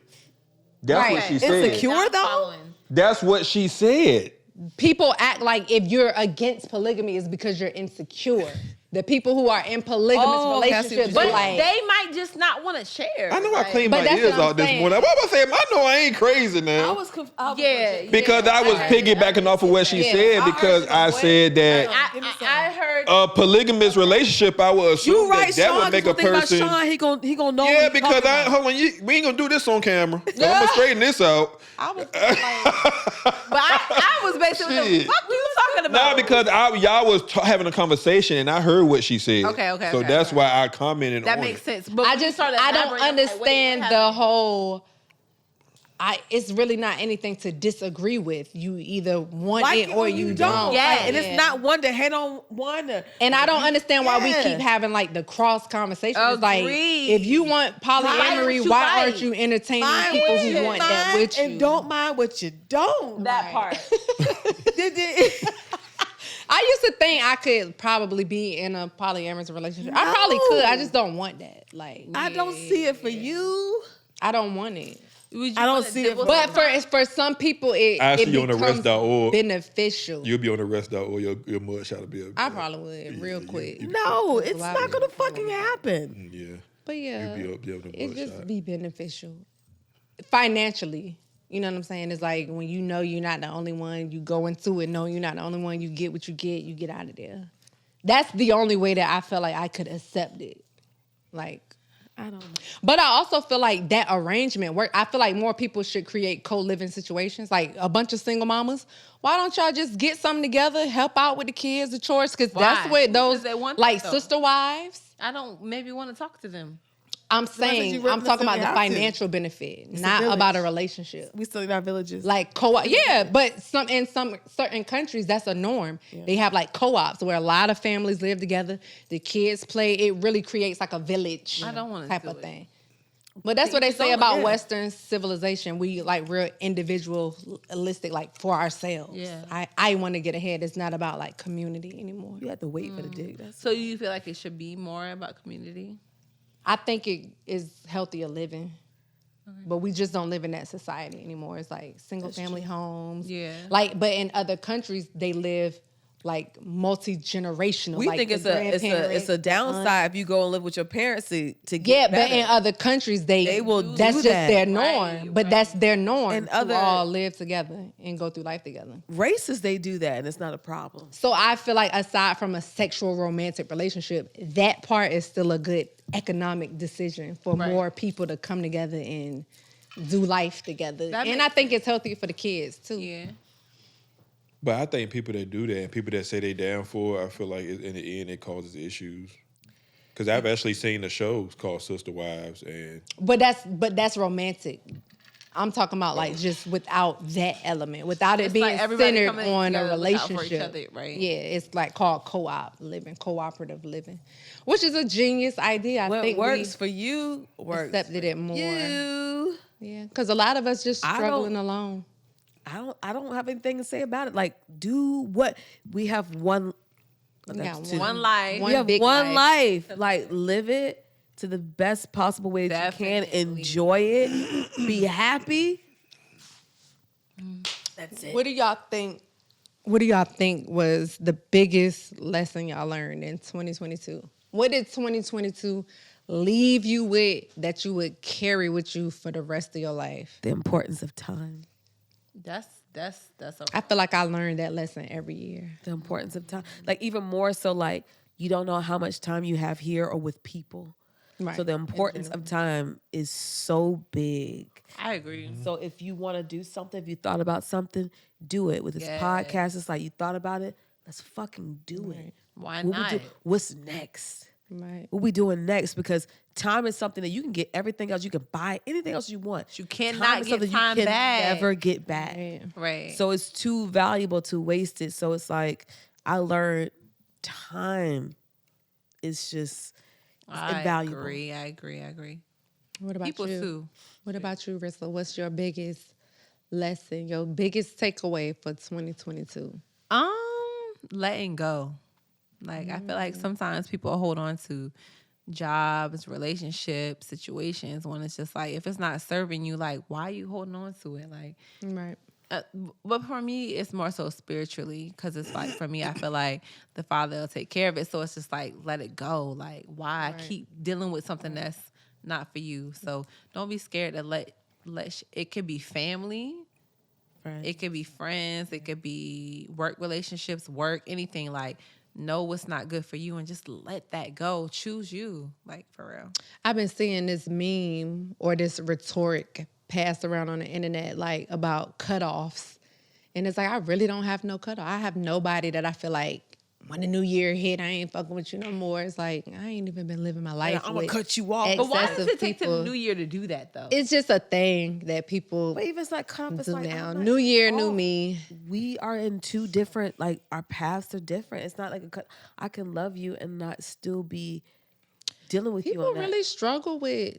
That's what Right. she said. Insecure? Not though? following. That's what she said. People act like if you're against polygamy is because you're insecure. The people who are in polygamous Oh, okay, I see what relationships you're are But saying. like, they might just not want to share. I know I Like, cleaned But my that's ears what I'm out this saying. morning. What am I saying? I know I ain't crazy now. I was Yeah. because I was piggybacking off of what she Yeah. said I because heard I you, said that I heard. a polygamous relationship, I would assume You right, that Sean. would make a Just one thing about person. Sean, he gon' know. Yeah, what he because talking about. hold on, we ain't gonna do this on camera. So I'm gonna straighten this out. I was like, but I was basically what Shit. the fuck you talking Nah, about? because y'all was having a conversation and I heard what she said. Okay, So okay, that's okay. why I commented That on makes it. sense. But I when you just started I don't elaborating, I'm like, wait, understand what the happened? whole it's really not anything to disagree with. You either want Like it or you don't. Yeah. And it's not one to hate on one. And I don't understand why we keep having like the cross conversation. It's like, Agreed. if you want polyamory, you why like. aren't you entertaining Mind people what who you want that mind with you? and don't mind what you don't. That part. I used to think I could probably be in a polyamorous relationship. I probably could. I just don't want that. Like, I don't see it for you. I don't want it. I don't see it. But for some people, it Actually, you on becomes arrest.org. beneficial. You'll be on arrest.org. Your mugshot will be up. I probably would real quick. No, it's Why not would gonna you fucking happen. Yeah. But yeah, You'll be up there with the it just mugshot. be beneficial financially. You know what I'm saying? It's like when you know you're not the only one, you go into it knowing you're not the only one. You get what you get out of there. That's the only way that I feel like I could accept it. Like, I don't know. but I also feel like that arrangement work. I feel like more people should create co-living situations, like a bunch of single mamas. Why don't y'all just get something together, help out with the kids, the chores? Because that's Why? what those Because they want like that, though. sister wives. I don't maybe want to talk to them. I'm you saying, really I'm talking about necessarily the have to. financial benefit, It's a not village. about a relationship. We still in our villages. Like co-op, yeah, but in some certain countries that's a norm. They have like co-ops where a lot of families live together. The kids play. It really creates like a village. I don't wanna type do of it. thing. But that's what they say about yeah. Western civilization. We like real individualistic, like for ourselves. Yeah. I want to get ahead. It's not about like community anymore. you have to wait for the dick. That's So you feel like it should be more about community? I think it is healthier living. But we just don't live in that society anymore. It's like single family homes. Yeah. Like, but in other countries, they live like multi-generational. we like think the it's a grandparents, downside if you go and live with your parents to get Yeah, better. but in other countries, they will that's do just that. their norm. Right, but right. that's their norm And to other- all live together and go through life together. races they do that and it's not a problem. So I feel like aside from a sexual romantic relationship, that part is still a good economic decision for Right. more people to come together and do life together. That And makes I think it's healthy for the kids too. Yeah. But I think people that do that and people that say they down for it, I feel like in the end it causes issues. Because I've actually seen the shows called Sister Wives, and But that's romantic. I'm talking about like just without that element, without it It's being like everybody centered coming on a together to look out for each relationship. other, right? Yeah, it's like called co-op living, cooperative living, which is a genius idea. I What think works we for you works accepted it more. you. Yeah, because a lot of us just I struggling don't- alone. I don't have anything to say about it. Like, do what we have one. We that's got two. One life. One We have big one life. life. Like, live it to the best possible way that you can. Definitely. Enjoy it. Be happy. That's it. What do y'all think? What do y'all think was the biggest lesson y'all learned in 2022? What did 2022 leave you with that you would carry with you for the rest of your life? The importance of time. That's a I feel like I learned that lesson every year. The importance of time. Like, even more so, like, you don't know how much time you have here or with people. Right. So the importance of time is so big. I agree. So if you want to do something, if you thought about something, do it. With this Yeah. podcast, it's like you thought about it. Let's fucking do it. Why What we not? do- what's next? Right. What we doing next? Because time is something that you can get everything else. You can buy anything else you want. You cannot Time is get something time you can back. never get back. Right. So it's too valuable to waste it. So it's like I learned time is just invaluable. I agree. What about People you? too. What about you, Rissa? What's your biggest lesson, your biggest takeaway for 2022? Letting go. Like, I feel like sometimes people hold on to jobs, relationships, situations when it's just like, if it's not serving you, like, why are you holding on to it? Like, Right. but for me, it's more so spiritually, because it's like, for me, I feel like the Father will take care of it. So it's just like, let it go. Like, why keep dealing with something that's not for you? So don't be scared to let it could be family. Right. It could be friends. It could be work relationships, work, anything. Like, know what's not good for you and just let that go. Choose you, like, for real. I've been seeing this meme or this rhetoric passed around on the internet, like about cutoffs. And it's like, I really don't have no cutoff. I have nobody that I feel like when the new year hit, I ain't fucking with you no more. It's like, I ain't even been living my life. I'm gonna with cut you off. But why does excessive it take to the people. new year to do that though? It's just a thing that people But even it's like cut off, it's do like now. I'm not New year, new off. me. We are in two different, like our paths are different. It's not like I can love you and not still be dealing with you People on that. really struggle with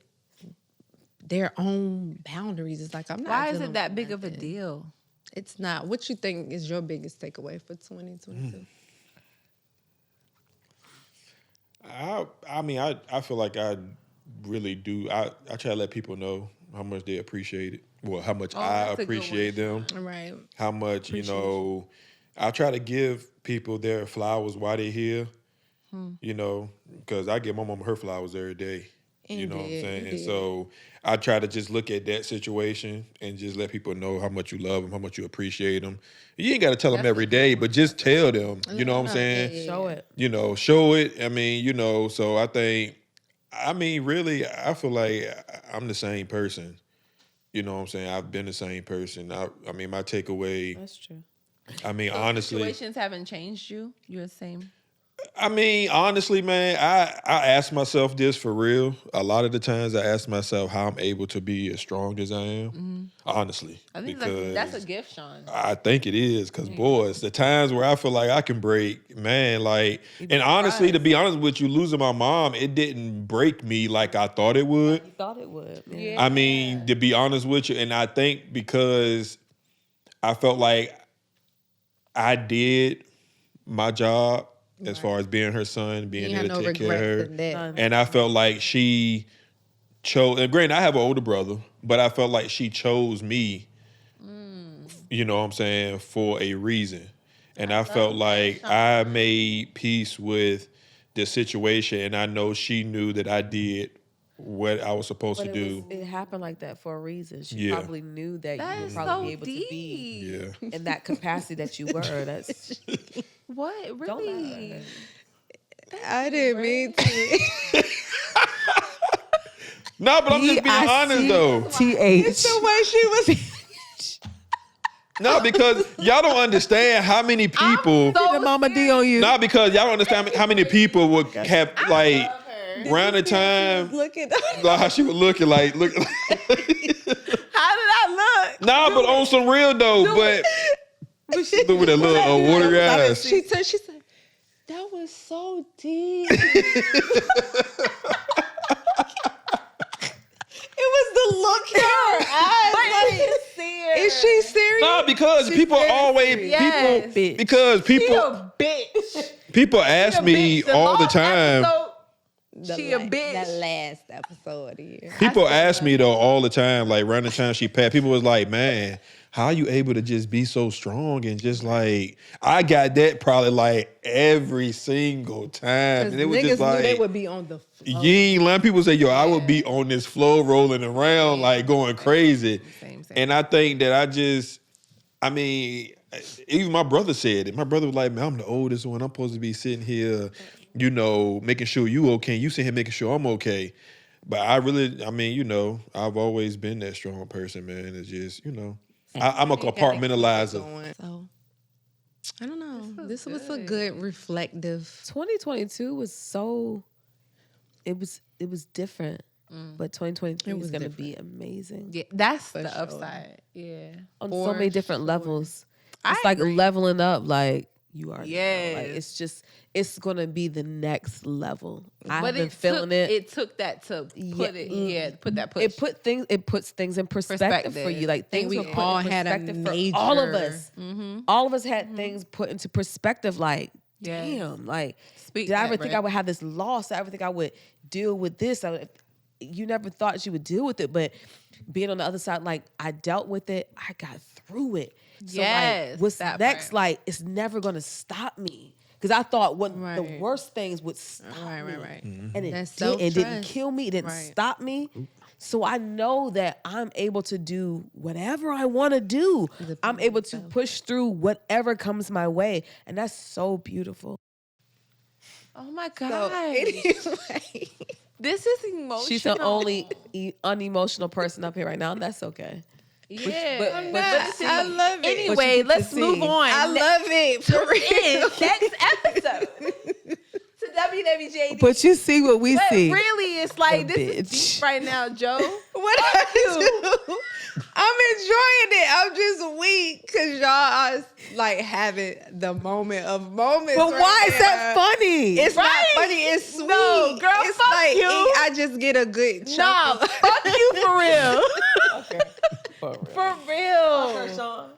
their own boundaries. It's like, I'm not. Why is dealing it that with big of a nothing. deal? It's not. What you think is your biggest takeaway for 2022? I mean, I feel like I really do. I try to let people know how much they appreciate it. Well, how much I that's a good appreciate them. Right. How much, I try to give people their flowers while they're here, because I give my mom her flowers every day. You know what I'm saying? And so I try to just look at that situation and just let people know how much you love them, how much you appreciate them. You ain't got to tell them every day, but just tell them, you know what I'm saying? Show it. Show it. I mean, so really, I feel like I'm the same person. You know what I'm saying? I've been the same person. I mean, my takeaway, That's true. I mean, honestly, Situations haven't changed you. You're the same. I mean, honestly, man, I ask myself this for real. A lot of the times I ask myself how I'm able to be as strong as I am. Honestly. I think because that's a gift, Sean. I think it is because, boys, the times where I feel like I can break, man, like, and honestly, to be honest with you, losing my mom, it didn't break me like I thought it would. You thought it would. Man. Yeah. I mean, to be honest with you, and I think because I felt like I did my job as far as being her son, being You there have to no take care of her. regrets in that. And I felt like she chose, and granted, I have an older brother, but I felt like she chose me, you know what I'm saying, for a reason. And I felt like I made peace with the situation, and I know she knew that I did what I was supposed But to do. it happened like that for a reason. She Yeah. probably knew that That you is would probably so be able deep. to be Yeah. in that capacity that you were. That's What? Don't Really? lie. I didn't mean to. No, but I'm just being honest, though. TH. The way she was. No, because y'all don't understand how many people. The Mama D on you. Not because y'all don't understand how many people would have like around the time, Looking. like how she was looking like look. How did I look? Nah, but on some real though, but with a little watery eyes. She said, that was so deep. It was the look in her eyes. Like, is she serious? Nah, because people always Yes. people because She people a bitch. people ask me all the time. She a bitch. The last episode of the year. People ask me though all the time, like around the time she passed, people was like, man, how are you able to just be so strong? And just like, I got that probably like every single time. Because And it was niggas just knew like, they would be on the floor. you ain't lying. People say, yo, I would be on this floor rolling around, like going crazy. Same. And I think that I mean, even my brother said it. My brother was like, man, I'm the oldest one. I'm supposed to be sitting here, making sure you okay. You sitting here making sure I'm okay. But I've always been that strong person, man. It's just, I'm a compartmentalizer. So, I don't know. This was a good reflective. 2022 was so. It was different, but 2023 is going to be amazing Yeah, that's the sure. upside. Yeah. on For so many different sure. levels. I It's like agree. leveling up, like you are. Yes. Like it's going to be the next level. I've been it feeling took, it. It took that to put that push. It puts things in perspective for you. Like things we were put all in had a perspective for all of major- us. All of us had things put into perspective. Like, Yes. damn, like Speak did I that, ever think Brett. I would have this loss? Did I ever think I would deal with this? You never thought you would deal with it, but being on the other side, like I dealt with it, I got through it. So Yes, like, what's that next? part. Like, it's never gonna stop me. Because I thought the Right. worst things would stop me. Right. And it That's didn't self-trust. kill me. It didn't Right. stop me. So I know that I'm able to do whatever I want to do. I'm able to push through whatever comes my way. And that's so beautiful. Oh my god. So, anyway. This is emotional. She's the only unemotional person up here right now, and that's okay. Yeah. but I love it. Anyway, let's move on. I love it. For real. Next episode to WWJD. But you see what we But see. really, it's like, this is Bitch. deep right now, Joe. What I do? I'm enjoying it. I'm just weak because y'all are like having the moment of moments. But right why is now. that funny? It's not Right? funny. It's sweet. No, girl, it's fuck like you. I just get a good Nah, chuckle. fuck you for real. Okay. For real.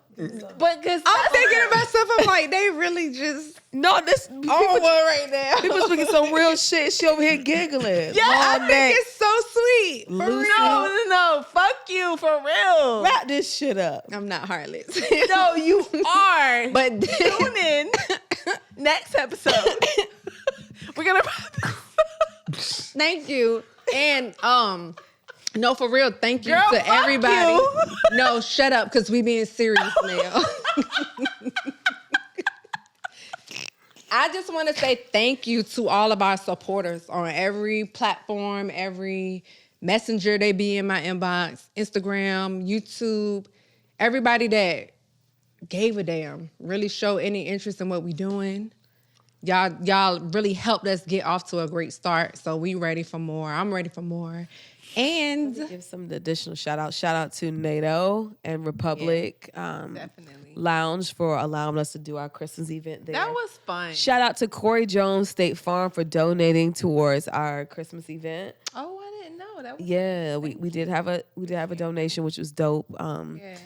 But because I'm thinking about stuff. I'm like, they really just No, this on one right now. people speaking some real shit. She over here giggling. Yeah, I Long think neck. it's so sweet. For Lucy. real. no, fuck you for real. Wrap this shit up. I'm not heartless. No, you are. But Tune in next episode. We're gonna. thank you. And no, for real, thank you Girl, to fuck everybody. you. No, shut up, because we being serious now. I just want to say thank you to all of our supporters on every platform, every messenger they be in my inbox, Instagram, YouTube, everybody that gave a damn, really show any interest in what we doing. Y'all really helped us get off to a great start. So we ready for more. I'm ready for more. And Give some additional shout out. Shout out to NATO and Republic Definitely. Lounge for allowing us to do our Christmas event there. That was fun. Shout out to Corey Jones State Farm for donating towards our Christmas event. Oh, I didn't know that. Was Yeah, we did have a donation, which was dope. Yeah.